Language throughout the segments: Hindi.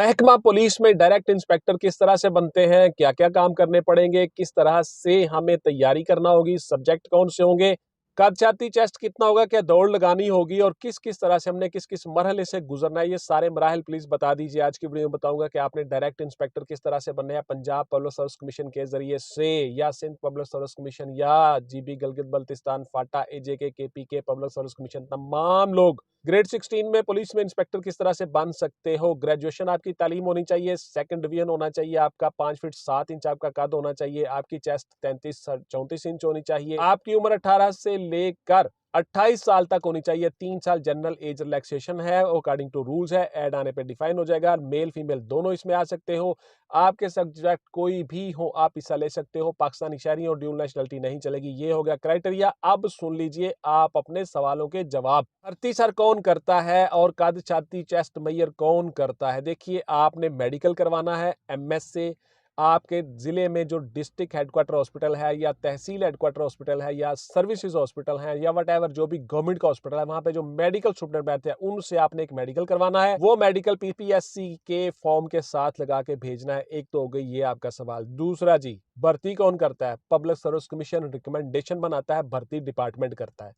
महकमा पुलिस में डायरेक्ट इंस्पेक्टर किस तरह से बनते हैं, क्या क्या काम करने पड़ेंगे, किस तरह से हमें तैयारी करना होगी, सब्जेक्ट कौन से होंगे, कद छाती चेस्ट कितना होगा, क्या दौड़ लगानी होगी और किस किस तरह से हमने किस किस मरहले से गुजरना है, ये सारे मराहल प्लीज बता दीजिए। आज की वीडियो में बताऊंगा कि आपने डायरेक्ट इंस्पेक्टर किस तरह से बनना है, पंजाब पब्लिक सर्विस कमीशन के जरिए से या सिंध पब्लिक सर्विस कमीशन या GB Gilgit Baltistan FATA AJK KPK public service commission. तमाम लोग ग्रेड 16 में पुलिस में इंस्पेक्टर किस तरह से बन सकते हो। ग्रेजुएशन आपकी तालीम होनी चाहिए, सेकंड डिवीजन होना चाहिए, आपका 5 फीट 7 इंच आपका कद होना चाहिए, आपकी चेस्ट 33-34 इंच होनी चाहिए, आपकी उम्र 18 से लेकर 28 साल तक होनी चाहिए। 3 साल जनरल एज रिलैक्सेशन है, अकॉर्डिंग टू रूल्स है, ऐड आने पे डिफाइन हो जाएगा। मेल फीमेल दोनों इसमें आ सकते हो, आपके सब्जेक्ट कोई भी हो आप हिस्सा ले सकते हो, पाकिस्तानी शहरी और ड्यूल नेशनलिटी नहीं चलेगी। ये हो गया क्राइटेरिया। अब सुन लीजिए आप अपने सवालों के जवाब। भर्ती सर कौन करता है और कद छाती चेस्ट मैयर कौन करता है। देखिए, आपने मेडिकल करवाना है एमएस से। आपके जिले में जो डिस्ट्रिक्ट हेडक्वार्टर हॉस्पिटल है या तहसील हेडक्वार्टर हॉस्पिटल है या सर्विसेज हॉस्पिटल है या वट जो भी गवर्नमेंट का हॉस्पिटल है, वहां पे जो मेडिकल स्टूडेंट बैठते हैं उनसे आपने एक मेडिकल करवाना है। वो मेडिकल पीपीएससी के फॉर्म के साथ लगा के भेजना है। एक तो हो गई ये आपका सवाल। दूसरा जी, भर्ती कौन करता है। पब्लिक सर्विस कमीशन रिकमेंडेशन बनाता है, भर्ती डिपार्टमेंट करता है।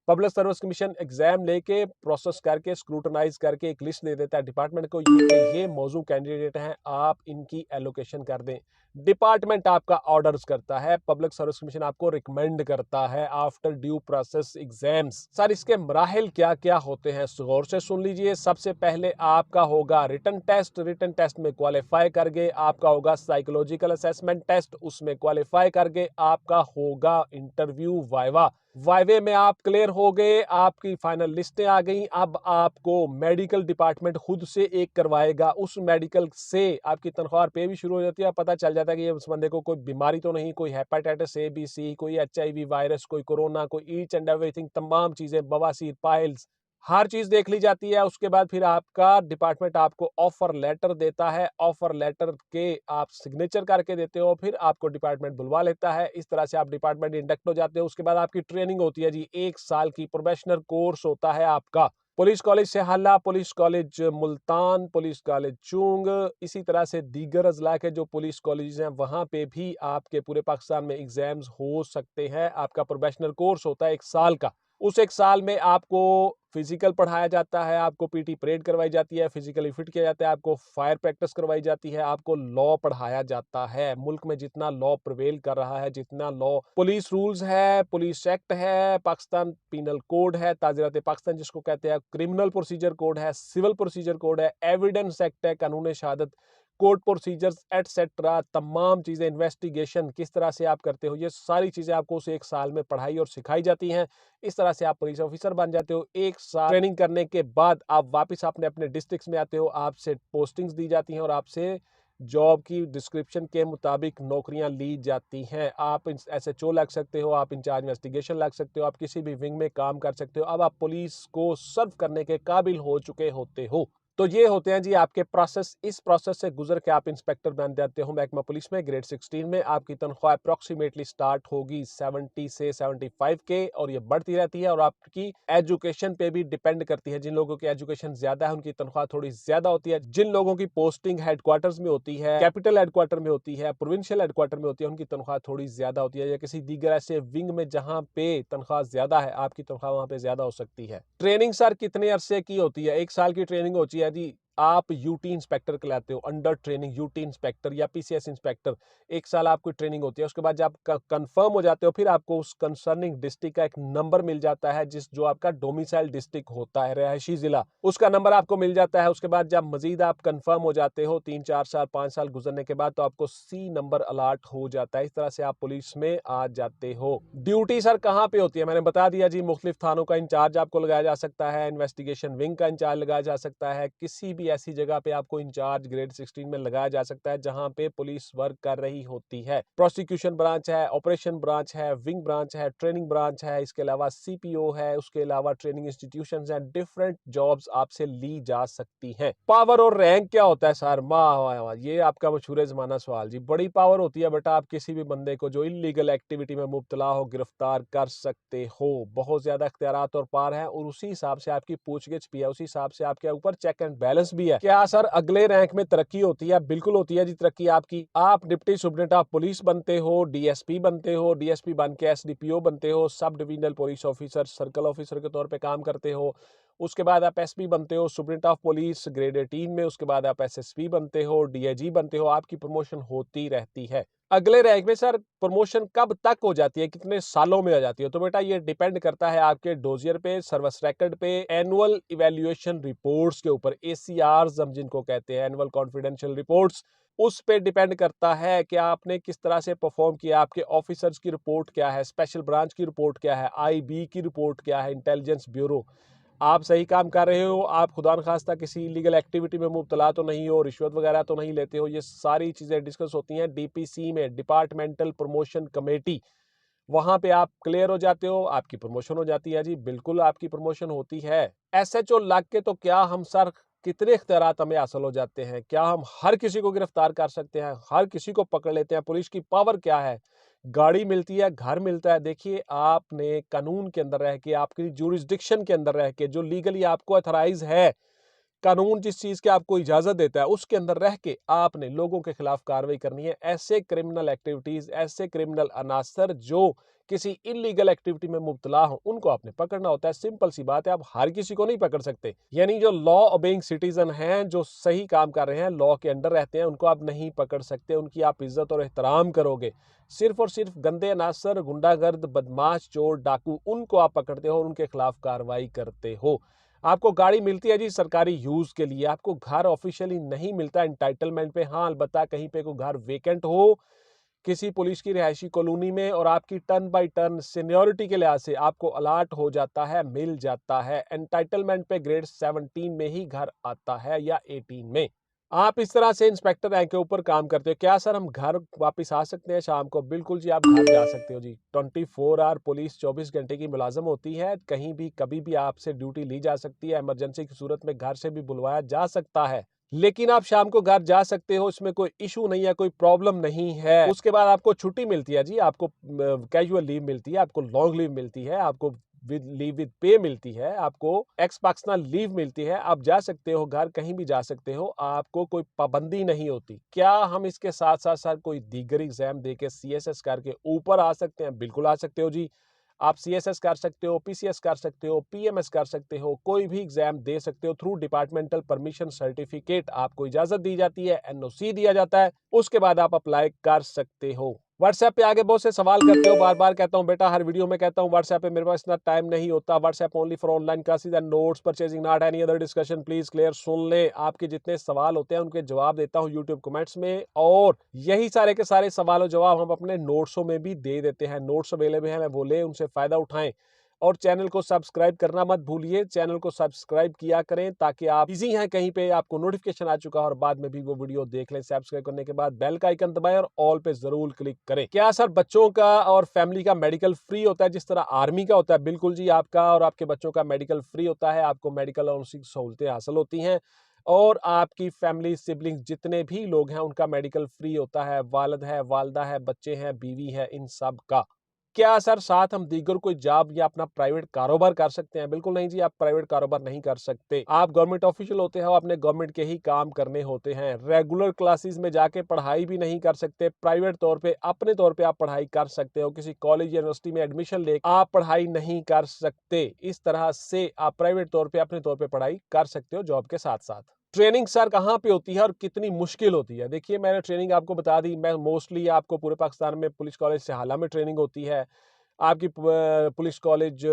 पब्लिक सर्विस कमीशन एग्जाम लेके प्रोसेस करके स्क्रूटनाइज करके एक लिस्ट दे देता है डिपार्टमेंट को, ये मौजू कैंडिडेट हैं, आप इनकी एलोकेशन कर दें। डिपार्टमेंट आपका ऑर्डर्स करता है, पब्लिक सर्विस कमीशन आपको रिकमेंड करता है after due process exams. Sir इसके मराहिल क्या क्या होते हैं, गौर से सुन लीजिए। सबसे पहले आपका होगा रिटन टेस्ट, रिटन टेस्ट में क्वालिफाई कर गए आपका होगा साइकोलॉजिकल असेसमेंट टेस्ट, उसमें क्वालिफाई कर गए आपका होगा इंटरव्यू वाइवा। वाइवे में आप क्लियर हो गए, आपकी फाइनल लिस्टें आ गई। अब आपको मेडिकल डिपार्टमेंट खुद से एक करवाएगा, उस मेडिकल से आपकी तनख्वाह पे भी शुरू हो जाती है। पता चल जाता है कि ये उस बंदे को कोई बीमारी तो नहीं, कोई हेपेटाइटिस ए बी सी, कोई HIV वायरस, कोई कोरोना, कोई ईच एंड एवरीथिंग, तमाम चीजें, बवासीर, पाइल्स, हर चीज देख ली जाती है। उसके बाद फिर आपका डिपार्टमेंट आपको ऑफर लेटर देता है, ऑफर लेटर के आप सिग्नेचर करके देते हो, फिर आपको डिपार्टमेंट बुलवा लेता है। इस तरह से आप डिपार्टमेंट इंडक्ट हो जाते हो। उसके बाद आपकी ट्रेनिंग होती है जी, 1 साल की प्रोबेशनर कोर्स होता है आपका। Police college Sihala, police college Multan, police college Chung, इसी तरह से दीगर अजला के जो पुलिस कॉलेज हैं वहां पे भी आपके पूरे पाकिस्तान में एग्जाम्स हो सकते हैं। आपका प्रोबेशनल कोर्स होता है 1 साल का। उस 1 साल में आपको फिजिकल पढ़ाया जाता है, आपको पीटी परेड करवाई जाती है, फिजिकली फिट किया जाता है, आपको फायर प्रैक्टिस करवाई जाती है, आपको लॉ पढ़ाया जाता है। मुल्क में जितना लॉ प्रिवेल कर रहा है, जितना लॉ, पुलिस रूल्स है, पुलिस एक्ट है, पाकिस्तान पीनल कोड है, ताज़ीरात पाकिस्तान जिसको कहते हैं, क्रिमिनल प्रोसीजर कोड है, सिविल प्रोसीजर कोड है, एविडेंस एक्ट है, कानून शहादत, कोर्ट प्रोसीजर्स एटसेट्रा, तमाम चीजें, इन्वेस्टिगेशन किस तरह से आप करते हो, ये सारी चीजें आपको उस 1 साल में पढ़ाई और सिखाई जाती हैं। इस तरह से आप पुलिस ऑफिसर बन जाते हो। 1 साल ट्रेनिंग करने के बाद आप वापस अपने अपने डिस्ट्रिक्ट में आते हो, आपसे पोस्टिंग्स दी जाती हैं और आपसे जॉब की डिस्क्रिप्शन के मुताबिक नौकरियां ली जाती हैं। आप SHO लग सकते हो, आप इंचार्ज इन्वेस्टिगेशन लग सकते हो, आप किसी भी विंग में काम कर सकते हो। अब आप पुलिस को सर्व करने के काबिल हो चुके होते हो। तो ये होते हैं जी आपके प्रोसेस। इस प्रोसेस से गुजर के आप इंस्पेक्टर बन जाते हो महकमा पुलिस में। ग्रेड 16 में आपकी तनख्वाह अप्रोक्सीमेटली स्टार्ट होगी 70 से 75 के और ये बढ़ती रहती है और आपकी एजुकेशन पे भी डिपेंड करती है। जिन लोगों की एजुकेशन ज्यादा है उनकी तनख्वाह थोड़ी ज्यादा होती है। जिन लोगों की पोस्टिंग हेडक्वार्टर्स में होती है, कैपिटल हेडक्वार्टर में होती है, प्रोविंशियल हेडक्वार्टर में होती है, उनकी तनख्वाह थोड़ी ज्यादा होती है। या किसी दीगर ऐसे विंग में जहां पे तनख्वाह ज्यादा है, आपकी तनख्वाह वहां पे ज्यादा हो सकती है। ट्रेनिंग सर कितने अरसे की होती है। 1 साल की ट्रेनिंग होती है जी। आप यूटी इंस्पेक्टर कहलाते हो, अंडर ट्रेनिंग यूटी इंस्पेक्टर या पीसीएस इंस्पेक्टर। 1 साल आपकी ट्रेनिंग होती है। उसके बाद जब आप कंफर्म हो जाते हो, फिर आपको उस कंसर्निंग डिस्ट्रिक्ट का एक नंबर मिल जाता है, जो आपका डोमिसाइल डिस्ट्रिक्ट होता है, रिहायशी जिला, उसका नंबर आपको मिल जाता है। उसके बाद जब मजीद आप कंफर्म हो जाते हो 3-4 साल 5 साल गुजरने के बाद, तो आपको सी नंबर अलाट हो जाता है। इस तरह से आप पुलिस में आ जाते हो। ड्यूटी सर कहाँ पे होती है, मैंने बता दिया जी। मुख्तलिफ थानों का इंचार्ज आपको लगाया जा सकता है, इन्वेस्टिगेशन विंग का इंचार्ज लगाया जा सकता है, किसी भी ऐसी जगह पे आपको इंचार्ज ग्रेड 16 में लगाया जा सकता है जहां पे पुलिस वर्क कर रही होती है। प्रोसिक्यूशन ब्रांच है, ऑपरेशन ब्रांच है, विंग ब्रांच है, ट्रेनिंग ब्रांच है, इसके अलावा सीपीओ है, उसके अलावा ट्रेनिंग इंस्टीट्यूशंस हैं। डिफरेंट जॉब्स आपसे ली जा सकती हैं। पावर और रैंक क्या होता है सर, वाह, ये आपका मशहूर जमाना सवाल जी। बड़ी पावर होती है बेटा, आप किसी भी बंदे को जो इलीगल एक्टिविटी में मुब्तला हो गिरफ्तार कर सकते हो। बहुत ज्यादा इख्तियारात और पावर है और उसी हिसाब से आपकी पूछगिछ भी है, उसी हिसाब से आपके ऊपर चेक एंड बैलेंस भी है। क्या सर अगले रैंक में तरक्की होती है? बिल्कुल होती है जी तरक्की आपकी। आप डिप्टी सुप्रीडेंट ऑफ पुलिस बनते हो, डीएसपी बनते हो, डीएसपी बन के एसडीपीओ बनते हो, sub divisional police officer, circle officer के तौर पे काम करते हो। उसके बाद आप एसपी बनते हो, सुप्रीडेंट ऑफ पुलिस ग्रेड 18 में। उसके बाद आप एसएसपी बनते हो, डीआईजी बनते हो। आपकी प्रमोशन होती रहती है। अगले रैंक में सर प्रमोशन कब तक हो जाती है, कितने सालों में हो जाती है? तो बेटा ये डिपेंड करता है आपके डोजियर पे, सर्विस रेकॉर्ड पे, एनुअल इवैल्यूएशन रिपोर्ट्स के ऊपर, एसीआरस हम जिनको कहते हैं, एनुअल कॉन्फिडेंशियल रिपोर्ट्स। उस पे डिपेंड करता है कि आपने किस तरह से परफॉर्म किया, आपके ऑफिसर्स की रिपोर्ट क्या है, स्पेशल ब्रांच की रिपोर्ट क्या है, आईबी की रिपोर्ट क्या है, इंटेलिजेंस ब्यूरो। आप सही काम कर रहे हो, आप खुदा न खास्ता किसी इलीगल एक्टिविटी में मुब्तला तो नहीं हो, रिश्वत वगैरह तो नहीं लेते हो, ये सारी चीज़ें डिस्कस होती हैं डीपीसी में, डिपार्टमेंटल प्रमोशन कमेटी। वहां पे आप क्लियर हो जाते हो, आपकी प्रमोशन हो जाती है जी, बिल्कुल आपकी प्रमोशन होती है। एसएचओ लग के तो क्या हम सर कितने इख्तियारात हमें हासिल हो जाते हैं? क्या हम हर किसी को गिरफ्तार कर सकते हैं, हर किसी को पकड़ लेते हैं? पुलिस की पावर क्या है? गाड़ी मिलती है, घर मिलता है। देखिए आपने कानून के अंदर रह के, आपकी जुरिस्डिक्शन के अंदर रह के, जो लीगली आपको अथराइज है, कानून जिस चीज की आपको इजाजत देता है उसके अंदर रह के आपने लोगों के खिलाफ कार्रवाई करनी है। ऐसे क्रिमिनल एक्टिविटीज, ऐसे क्रिमिनल अनासर जो किसी इलीगल एक्टिविटी में मुब्तला हो, उनको आपने पकड़ना होता है। सिंपल सी बात है, आप हर किसी को नहीं पकड़ सकते। यानी जो लॉ ओबेइंग सिटीजन हैं, जो सही काम कर रहे हैं, लॉ के अंडर रहते हैं, उनको आप नहीं पकड़ सकते। उनकी आप इज्जत और एहतराम करोगे। सिर्फ और सिर्फ गंदे अनासर, गुंडागर्द, बदमाश, चोर, डाकू, उनको आप पकड़ते हो और उनके खिलाफ कार्रवाई करते हो। आपको गाड़ी मिलती है जी सरकारी यूज के लिए, आपको घर ऑफिशियली नहीं मिलता एंटाइटलमेंट पे। हाँ, अलबत्ता कहीं पे कोई घर वेकेंट हो किसी पुलिस की रिहायशी कॉलोनी में और आपकी टर्न बाय टर्न सीनियोरिटी के लिहाज से आपको अलाट हो जाता है, मिल जाता है। एंटाइटलमेंट पे ग्रेड 17 में ही घर आता है या 18 में। आप इस तरह से इंस्पेक्टर रैंक के ऊपर काम करते हो। क्या सर हम घर वापस आ सकते हैं शाम को? बिल्कुल जी, आप घर जा सकते हो जी। 24 आवर पुलिस 24 घंटे की मुलाजम होती है। कहीं भी कभी भी आपसे ड्यूटी ली जा सकती है। इमरजेंसी की सूरत में घर से भी बुलवाया जा सकता है। लेकिन आप शाम को घर जा सकते हो, इसमें कोई इशू नहीं है, कोई प्रॉब्लम नहीं है। उसके बाद आपको छुट्टी मिलती है जी, आपको कैजुअल लीव मिलती है, आपको लॉन्ग लीव मिलती है, आपको लीव विद पे मिलती है, आपको एक्स पाकिस्तान लीव मिलती है। आप जा सकते हो घर, कहीं भी जा सकते हो, आपको कोई पाबंदी नहीं होती। क्या हम इसके साथ साथ सर कोई दीगर एग्जाम दे के सीएसएस करके ऊपर आ सकते हैं? बिल्कुल आ सकते हो जी। आप सीएसएस कर सकते हो, पीसीएस कर सकते हो, पीएमएस कर सकते हो, कोई भी एग्जाम दे सकते हो। थ्रू डिपार्टमेंटल परमिशन सर्टिफिकेट आपको इजाजत दी जाती है, एनओसी दिया जाता है। उसके बाद आप अप्लाई कर सकते हो। व्हाट्सएप पे आगे बहुत से सवाल करते हो, बार बार कहता हूं बेटा, हर वीडियो में कहता हूं व्हाट्सएप पे मेरे पास इतना टाइम नहीं होता। WhatsApp only for online classes and notes purchasing, not any other discussion. Please clear सुन ले, आपके जितने सवाल होते हैं उनके जवाब देता हूं यूट्यूब कमेंट्स में, और यही सारे के सारे सवालों जवाब हम अपने नोट्सों में भी दे देते हैं। नोट्स अवेलेबल हैं, वो ले, उनसे फायदा उठाएं। और चैनल को सब्सक्राइब करना मत भूलिए। चैनल को सब्सक्राइब किया करें ताकि आप बिजी हैं कहीं पे, आपको नोटिफिकेशन आ चुका है और बाद में भी वो वीडियो देख लें। सब्सक्राइब करने के बाद बेल का आइकन दबाएं और ऑल पे जरूर क्लिक करें। क्या सर बच्चों का और फैमिली का मेडिकल फ्री होता है जिस तरह आर्मी का होता है? बिल्कुल जी, आपका और आपके बच्चों का मेडिकल फ्री होता है। आपको मेडिकल और उसकी सहूलतें हासिल होती हैं, और आपकी फैमिली सिबलिंग्स जितने भी लोग हैं उनका मेडिकल फ्री होता है। वालिद है, वालदा है, बच्चे हैं, बीवी है, इन सब का। क्या सर साथ हम दीगर कोई जॉब या अपना प्राइवेट कारोबार कर सकते हैं? बिल्कुल नहीं जी, आप प्राइवेट कारोबार नहीं कर सकते। आप गवर्नमेंट ऑफिशियल होते हो, आपने गवर्नमेंट के ही काम करने होते हैं। रेगुलर क्लासेस में जाके पढ़ाई भी नहीं कर सकते। प्राइवेट तौर पे, अपने तौर पे आप पढ़ाई कर सकते हो। किसी कॉलेज यूनिवर्सिटी में एडमिशन ले आप पढ़ाई नहीं कर सकते। इस तरह से आप प्राइवेट तौर पे, अपने तौर पे पढ़ाई कर सकते हो जॉब के साथ साथ। ट्रेनिंग सर कहाँ पे होती है और कितनी मुश्किल होती है? देखिए मैंने ट्रेनिंग आपको बता दी। मैं मोस्टली आपको पूरे पाकिस्तान में पुलिस कॉलेज सहाला में ट्रेनिंग होती है, आपकी पुलिस कॉलेज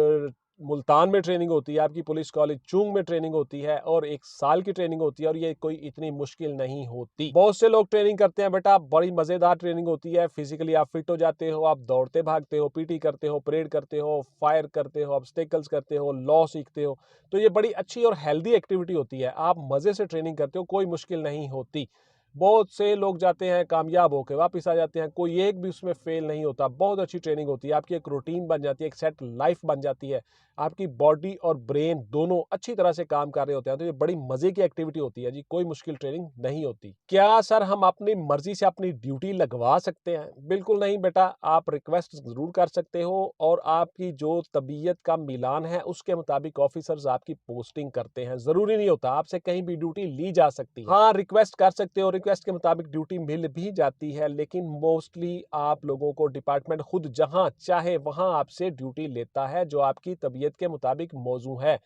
मुल्तान में ट्रेनिंग होती है, आपकी पुलिस कॉलेज चूंग में ट्रेनिंग होती है, और 1 साल की ट्रेनिंग होती है, और ये कोई इतनी मुश्किल नहीं होती। बहुत से लोग ट्रेनिंग करते हैं बेटा, बड़ी मजेदार ट्रेनिंग होती है। फिजिकली आप फिट हो जाते हो, आप दौड़ते भागते हो, पीटी करते हो, परेड करते हो, फायर करते हो, ऑब्स्टेकल्स करते हो, लॉ सीखते हो। तो ये बड़ी अच्छी और हेल्दी एक्टिविटी होती है। आप मजे से ट्रेनिंग करते हो, कोई मुश्किल नहीं होती। बहुत से लोग जाते हैं, कामयाब होकर वापस आ जाते हैं, कोई एक भी उसमें फेल नहीं होता। बहुत अच्छी ट्रेनिंग होती है, आपकी एक रूटीन बन जाती है, एक सेट लाइफ बन जाती है, आपकी बॉडी और ब्रेन दोनों अच्छी तरह से काम कर रहे होते हैं। तो ये बड़ी मजे की एक्टिविटी होती है जी, कोई मुश्किल ट्रेनिंग नहीं होती। क्या सर हम अपनी मर्जी से अपनी ड्यूटी लगवा सकते हैं? बिल्कुल नहीं बेटा, आप रिक्वेस्ट जरूर कर सकते हो और आपकी जो तबीयत का मिलान है उसके मुताबिक ऑफिसर्स आपकी पोस्टिंग करते हैं। जरूरी नहीं होता आपसे कहीं भी ड्यूटी ली जा सकती है। हाँ, रिक्वेस्ट कर सकते हो, रिक्वेस्ट के मुताबिक ड्यूटी मिल भी जाती है, लेकिन मोस्टली आप लोगों को डिपार्टमेंट खुद जहां चाहे वहां आपसे ड्यूटी लेता है, जो आपकी तबीयत के मुताबिक मौजू है।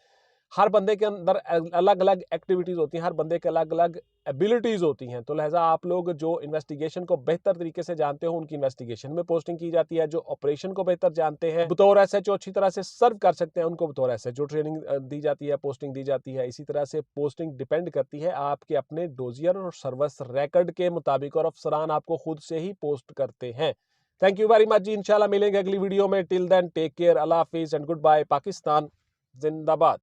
हर बंदे के अंदर अलग अलग एक्टिविटीज होती हैं, हर बंदे के अलग अलग एबिलिटीज होती हैं। तो लिहाजा आप लोग जो इन्वेस्टिगेशन को बेहतर तरीके से जानते हो उनकी इन्वेस्टिगेशन में पोस्टिंग की जाती है, जो ऑपरेशन को बेहतर जानते हैं बतौर एसएचओ अच्छी तरह से सर्व कर सकते हैं उनको बतौर एसएचओ ट्रेनिंग दी जाती है, पोस्टिंग दी जाती है। इसी तरह से पोस्टिंग डिपेंड करती है आपके अपने डोजियर और सर्विस रिकॉर्ड के मुताबिक, और अफसरान आपको खुद से ही पोस्ट करते हैं। थैंक यू वेरी मच जी, इंशाल्लाह मिलेंगे अगली वीडियो में। टिल देन टेक केयर, अल्लाह हाफिज एंड गुड बाय। पाकिस्तान जिंदाबाद।